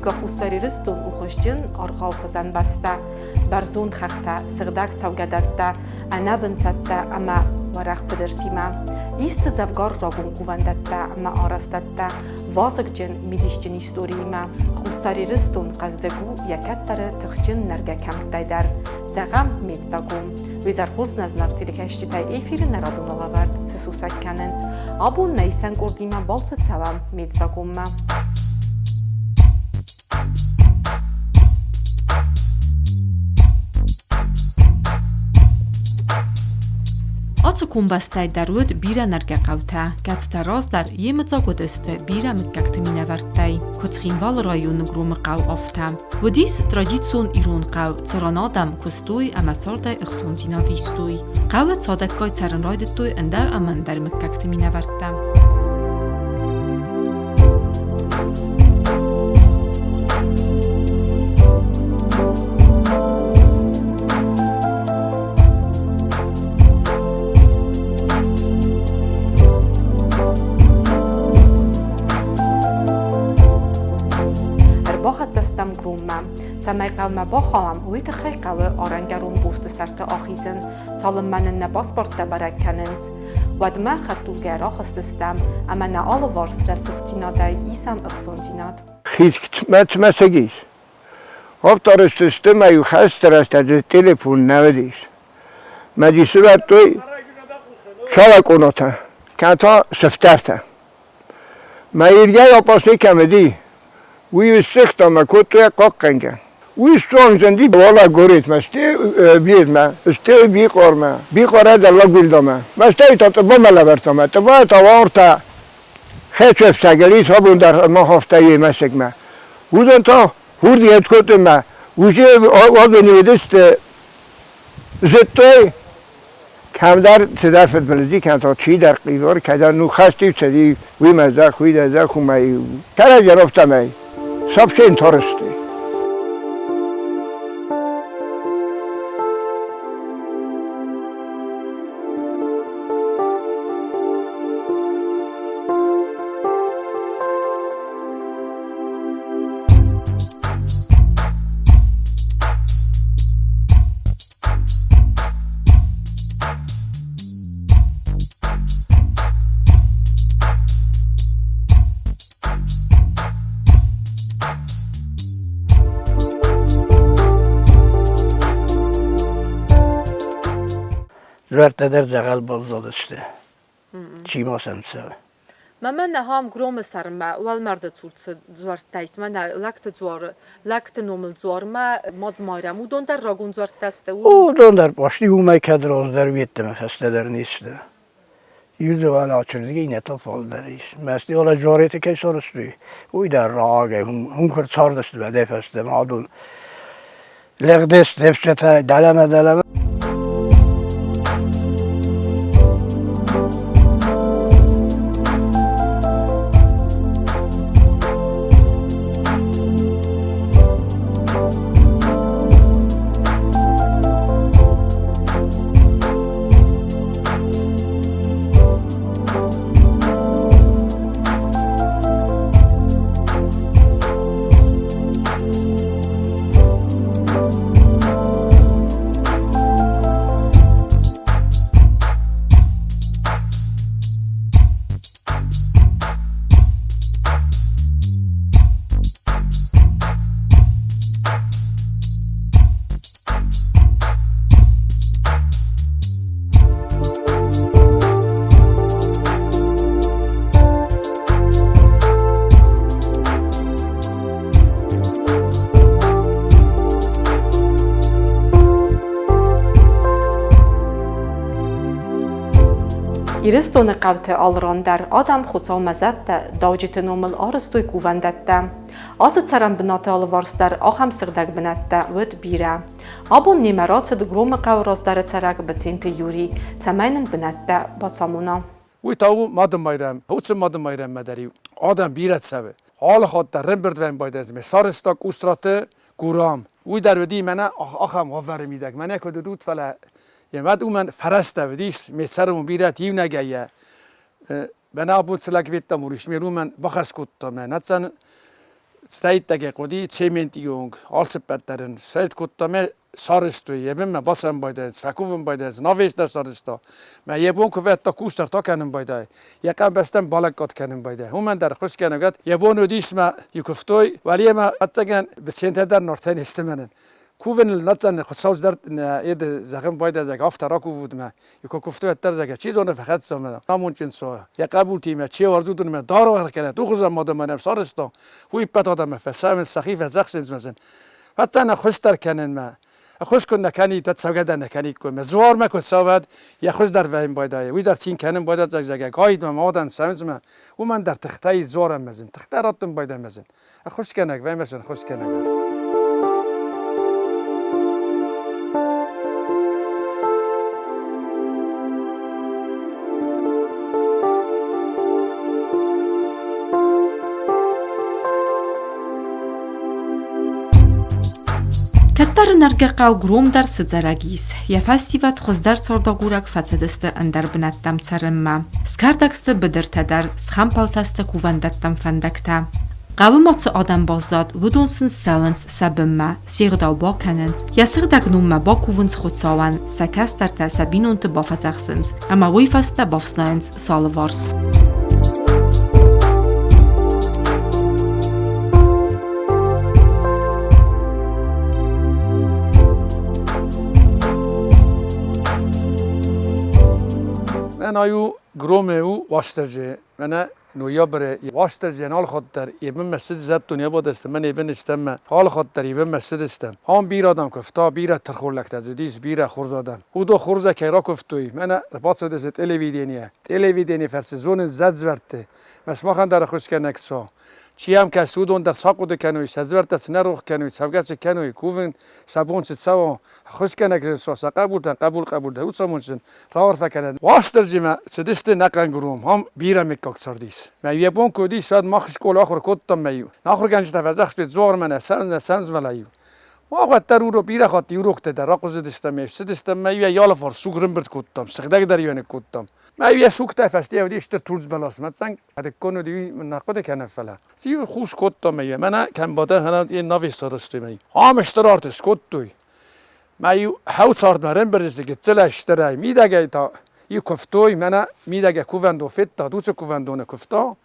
Politika خستاری رستون و خوشجن آرخاو خزن بسته برزون خخته سغدک توگدته انا بنسته اما ورق بدرتیمه ایست زفگار راگون گووندته اما آرستته وازق جن میلیش جن استوریمه خستاری رستون قصدگو یکت داره تخجن نرگه کم دیدر زغم میزدگوم ویزر خورز نزنر تیلکشتی تای ایفیر نرادون آورد سسوسک کننز آبون نیسن گردیمه بالست سوام میزدگومه آتو کنبسته درود بیره نرگه قوته گت تراز در یه مزا گدسته بیره متگکت می نورده کتخینوال رایون گروم قو آفته و دیس تراجیتسون ایرون قو تران آدم کستوی امتسارده اختون دینا دیستوی قو صادقای تران رایدتوی اندر امن در متگکت می نورده سمای قوم با خواهم ویت خی قوه آرنگرون بوست سرت آخیزن سالم من نباس برد برک کننز ود من خطول گرا خستستم اما نه آل وارس رسوختینا دای ایسم اختوندیناد خیز کتمت مسگیش هف تارستسته میو خست رست از تلفون نودیش مجیسه بر توی چالا کناتا کنتا سفترتا میرگه یا پاسه کمدی وی سخت ما کوتوی قاقنگه وی ستون زندی والا گوریت مستی بیت ما استی بی قاره دلا گلدامه مستی تا با ملابرتامه تا با وارتا خیلی افسگلی صابون در ما هفته مسک ما بودن تا هردیت کوتو ما وجه آب نیودست زدتوی کم در تدرفت بلدی کن تا چی در قیدار که در نو خستی چدی وی مزه خوی در خومه کنه جرفتمه سبشه این تارسته زورت در زغال بازداشته چی ماسم سر من نهام گروم سرم ول مرد زورت زورت دایس من لکت نومل زورم ماد مایرم و دون در راگون زورت دسته او دون در پاشتی او می کد راز در ویتم خسته در نیسته یوزه والا آچردگی این تا فال دریش مستی والا جاریت که سرستی اوی در راگه هم کرد ساردست بده فسته مادون لغدست دفشته دلمه ایرستون قوت آلران در آدم خودسال مزد داوجت نومل آرستوی کووندت آت سرم بنات آلوارس در آخم سردگ بنت ود بیره آبون نیمرات دگروم قوراز در ترک بتینت یوری سمینن بنت با سامونا وی تاو مادم مایرم هوچ مادم مایرم مداری آدم بیرت سبه حال خود در رنبرد وین باید از مسارستاک اوستراته گورام وی در ودی منه آخم وفر میدک منه که دود فلا یمد من فرسته ودیس مسرم بیرت یو نگیه بنا بود سلک ویت موریش میرو من بخش کت من نتسن Staytdagi qudi çementigung, alsepetlerin, seyt kuttame sarıstı, yebime basan baydayız, fakuvun baydayız, navişler sarıstı. Ma yebun kuvvetta kuşlar takanın bayday. Yakam besten balakot kanın bayday. Human der hoş kanagat. Yebun ödişme yukuftoy, valiyema atsagan besenteder norten istemenin. Kuvenil natsan خصوص يد زخم باید از افتر راکو بود ما یکو کفتو اتر زگه چیز اون فقط سوم نمون چن سو یا قبول تیم چی ورزود اون دارو ور کنه تو خزم ماده منم سارستا هوی پتا دم فسام سخیف زخسنز مثلا حتی انا خوشتر کنن ما خوش کن نکنی تا سوگد نکنی کن زوار ما کد سواد یا خوش در ویم باید وی در چین کنن باید زگ زگه گاید ما مادن سمز ما و من در تختای زوارم مزن تختاراتم باید مزن خوش کنک ویم مزن خوش کنک Կտար նարգեղավ գրում դար սծարագիս, և ասիվատ խոզդար ծորդագուրակ վացադստը ընդար բնատտամ ծարմմա, սկարդակստը բդրթադար, սխամպալտաստը կուվանդատտամ ֆանդակտա։ Qavımotsu adam bazdat, vudunsun savans sabımma, siğdav bakanınız, ya siğdagnumma bakuvunuz xutsavan, sakastarta sabinuntu bafazaksınız, ama vuyfasta bafsnayınız salı vars. من آیو گرومه او واشترجه من نویابره واشترجه نال خاطر یبن مسجد زد دنیا بود است من یبن استم حال خاطر یبن مسجد استم هم بیر آدم کفتا بیر ترخور لکت زدیس بیر خورز آدم او دو خورزه که را کفتوی من رباط شده است تلویزیونی فرسزون زد زورته مسماخن در خوش کنک سو چی هم که سودون در ساقود کنوی سزورت است نروخ کنوی سوگت کنوی کوون سبون ست سو خوش کنک سو قبول ده او سامونشن راور فکرد واشترجه ما سدست نقل گروم هم بیر میکاک سردیس ما یبون کودی شاید ماخش کول آخر کدتم میو ناخر گنج تفزخش به زور من سمز ملایو وقت در رو بیر خاطی روکته در راقوز دستم سدستم میو یال فر سوگرم برد کدتم سخدگ در یونه کدتم میو سوکته فستی و دیشتر تولز بلاس مثلا هد کنو دی نقد کنه فلا سی خوش کدتم میو من کم باده هنر این نوی سرستی میو آمشتر آرتش کدتوی میو هاوس آرد مرن برزه که چلا اشترای میدگه تا یه کفتوی من میدگه کووندو فتا دوچه کووندونه کفتا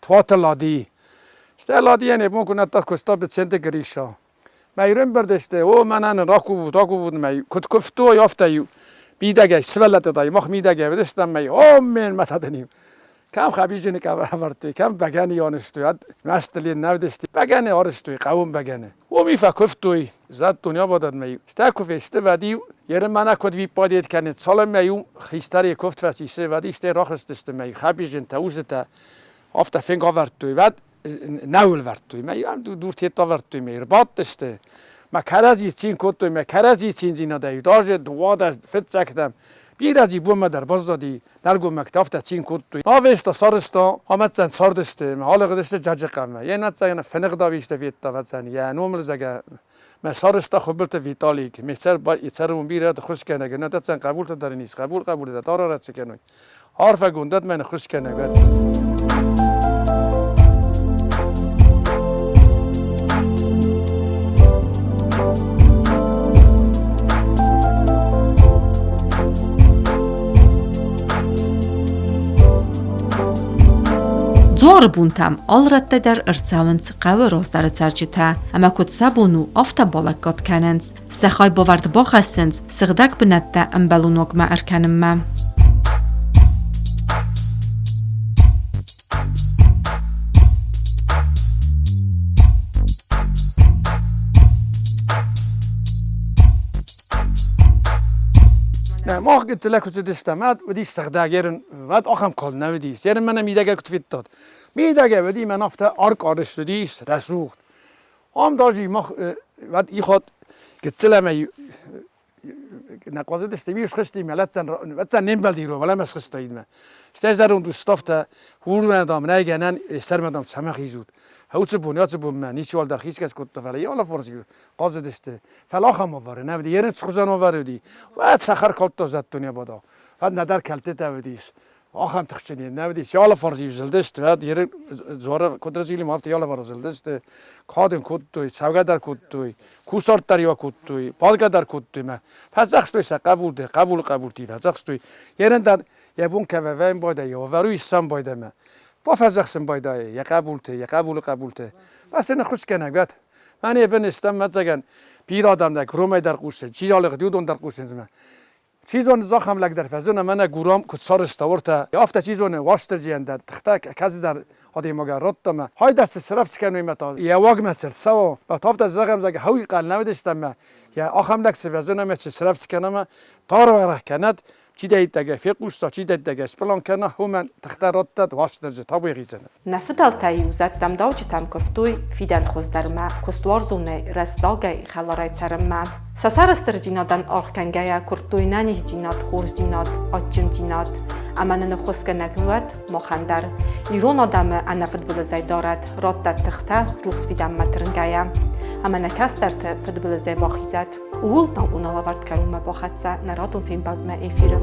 توات لادی لادی یعنی بون کنه تا کستا به چنده گریشا میرم برداشته او منن راکو بود می کد کفتو یافته یو میدگه سوالت دای مخ میدگه بدستم می من متدنیم کم خبیجنی که ورتی کم بگنی آنستوی مستلی نودستی بگنی آرستوی قوم بگنه او میفه کفتوی زد دنیا بادد میو ستا کفسته ودیو یه من کد وی پادید کنه سال میو خیستری کفت وسیسه ودی سته راخستست میو خبیجن توزته افته فنگ آورتوی ود نول ورتوی می هم دور تیتا ورتوی می رباط دسته ما کرازی چین کتوی ما کرازی چین زینا دایی داجه دواد از فت سکتم بیر ازی بوم در باز دادی نرگو مکتافت چین کتوی آویستا سارستا آمد زن ساردسته ما حال قدسته جاجه قمه یه نت زن فنق داویسته ویتا وزن یه نومل زگه ما سارستا خبرت ویتالی که میسر با ایسرمون بیره خوش کنه که نت زن قبول تا داره نیست قبول ده داره رد سکنوی حرف گندت من خوش کنه Zor buntam alratte der ırtsavınc qavı rozdarı çarjita, ama kod sabunu afta balakkat kanınc, saxay bavard baxasınc, sığdak binatta ımbelunogma erkanımma. نه ما قلت لك وجد استماد ودي استخداجرن ود آخم کال نودیس یعنی من میدگه کت فیت داد میدگه ودی من افته آرک آرشتودیس رسوخت هم داشی ما ود ای خود قلت می نقاضی دستمیش خستی ملت زن نیم بلدی رو ولی مس خستید من استاج در اون دوستافته هور مردم نگنن سر مردم سمخی زود هوچ بنیاد من نیچ وال در خیش کس کت فلی یالا فرضی قاضی دسته فلاخم آوره نودی یه نت خزان آوردی و سخر کالت زد دنیا بادا و ندر کلته تودیس آخام تخشنی نمیدی شال فرزی زلدست و دیگر زوره کدرزیلی مافت یالا فرز زلدست کادن کد توی سوگدر کد توی کوسارت دریا کد توی پادگدر کد توی ما پزخش توی قبول ده قبول تی پزخش توی یرن در یبون که ویم باید یا وروی سام باید ما با فزخسم باید یا قبول ته بس نه خوش کنه گفت من یبن استم مثلا پیر آدم در رومی در قوسه چیزاله دیودون در قوسه زمان چیزون زخم لگ در فزون من گورام کد سار استورتا یافته چیزون واشتر جیان در تخته کسی در هادی مگر رتم های دست صرف کنیم متا یا واگ مثل سو با تافت زخم زگ هوی قل نمیدستم یا آخام لگ فزون مثل صرف کنم تار ورق کند چی دید دگه فیقوستا چی دید دگه اسپلان کنه هم تخته رتت واشتر ج تابوی غیزنه نفدال تایوزت دم داوچ تام کفتوی فیدن خوز در ما کستوار زونه رستاگای خلارای سرم ما سسر استرجینادن آرکنگایا کرتوی نانی جینات خورز جینات آجن جینات اما نخوز کنگنوت مخندر ایران آدم انا فوتبال زای دارد رات تخته روز فیدن مترنگایا اما نکاس در فوتبال زای باخیزد اول تا اونا لورد کروم باخدسه نراتون فیلم بعد ما ایفیرم